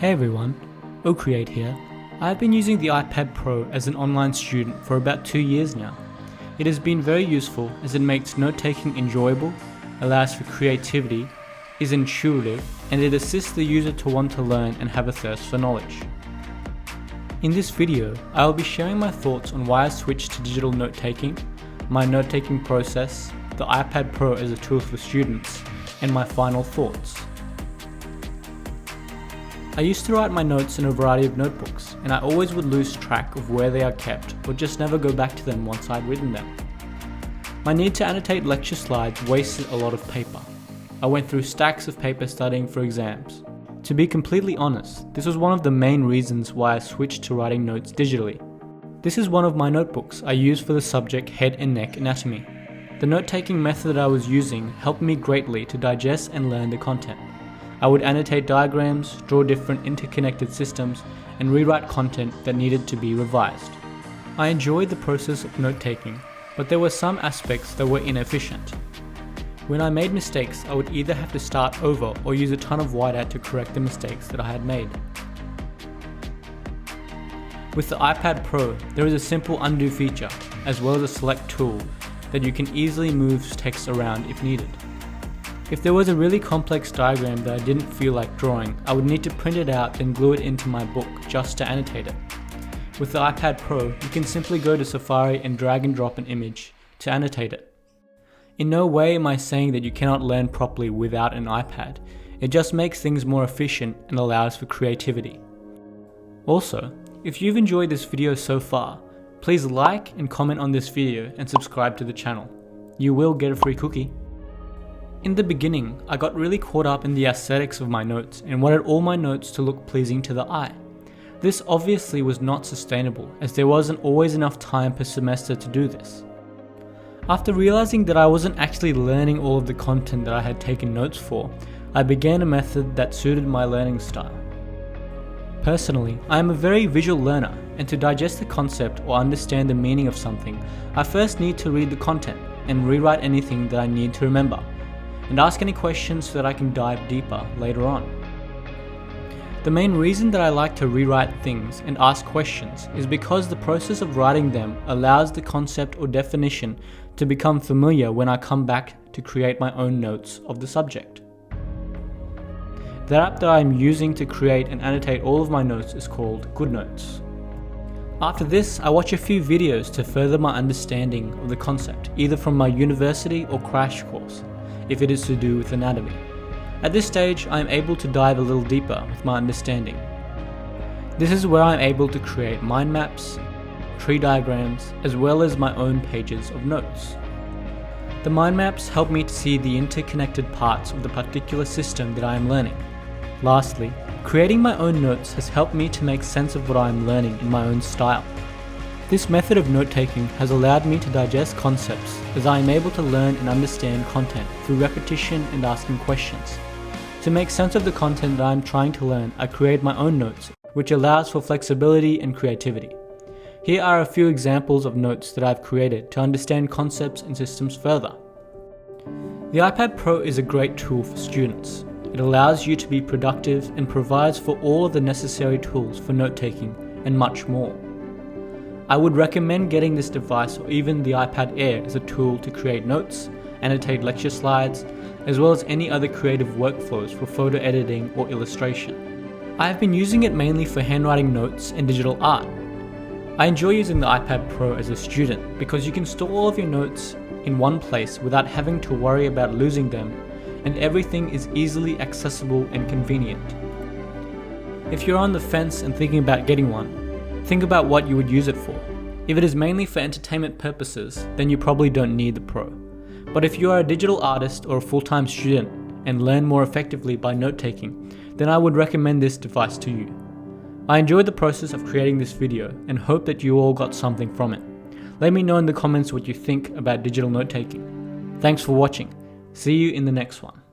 Hey everyone, Uppbeat here. I've been using the iPad Pro as an online student for about 2 years now. It has been very useful as it makes note-taking enjoyable, allows for creativity, is intuitive, and it assists the user to want to learn and have a thirst for knowledge. In this video, I will be sharing my thoughts on why I switched to digital note-taking, my note-taking process, the iPad Pro as a tool for students, and my final thoughts. I used to write my notes in a variety of notebooks, and I always would lose track of where they are kept or just never go back to them once I'd written them. My need to annotate lecture slides wasted a lot of paper. I went through stacks of paper studying for exams. To be completely honest, this was one of the main reasons why I switched to writing notes digitally. This is one of my notebooks I use for the subject head and neck anatomy. The note-taking method I was using helped me greatly to digest and learn the content. I would annotate diagrams, draw different interconnected systems, and rewrite content that needed to be revised. I enjoyed the process of note-taking, but there were some aspects that were inefficient. When I made mistakes, I would either have to start over or use a ton of whiteout to correct the mistakes that I had made. With the iPad Pro, there is a simple undo feature, as well as a select tool that you can easily move text around if needed. If there was a really complex diagram that I didn't feel like drawing, I would need to print it out and glue it into my book just to annotate it. With the iPad Pro, you can simply go to Safari and drag and drop an image to annotate it. In no way am I saying that you cannot learn properly without an iPad. It just makes things more efficient and allows for creativity. Also, if you've enjoyed this video so far, please like and comment on this video and subscribe to the channel. You will get a free cookie. In the beginning, I got really caught up in the aesthetics of my notes and wanted all my notes to look pleasing to the eye. This obviously was not sustainable, as there wasn't always enough time per semester to do this. After realizing that I wasn't actually learning all of the content that I had taken notes for, I began a method that suited my learning style. Personally, I am a very visual learner, and to digest the concept or understand the meaning of something, I first need to read the content and rewrite anything that I need to remember, and ask any questions so that I can dive deeper later on. The main reason that I like to rewrite things and ask questions is because the process of writing them allows the concept or definition to become familiar when I come back to create my own notes of the subject. The app that I am using to create and annotate all of my notes is called GoodNotes. After this, I watch a few videos to further my understanding of the concept, either from my university or crash course, if it is to do with anatomy. At this stage, I am able to dive a little deeper with my understanding. This is where I am able to create mind maps, tree diagrams, as well as my own pages of notes. The mind maps help me to see the interconnected parts of the particular system that I am learning. Lastly, creating my own notes has helped me to make sense of what I am learning in my own style. This method of note-taking has allowed me to digest concepts, as I am able to learn and understand content through repetition and asking questions. To make sense of the content that I am trying to learn, I create my own notes, which allows for flexibility and creativity. Here are a few examples of notes that I've created to understand concepts and systems further. The iPad Pro is a great tool for students. It allows you to be productive and provides for all of the necessary tools for note-taking and much more. I would recommend getting this device or even the iPad Air as a tool to create notes, annotate lecture slides, as well as any other creative workflows for photo editing or illustration. I have been using it mainly for handwriting notes and digital art. I enjoy using the iPad Pro as a student because you can store all of your notes in one place without having to worry about losing them, and everything is easily accessible and convenient. If you're on the fence and thinking about getting one, think about what you would use it for. If it is mainly for entertainment purposes, then you probably don't need the Pro. But if you are a digital artist or a full-time student and learn more effectively by note-taking, then I would recommend this device to you. I enjoyed the process of creating this video and hope that you all got something from it. Let me know in the comments what you think about digital note-taking. Thanks for watching. See you in the next one.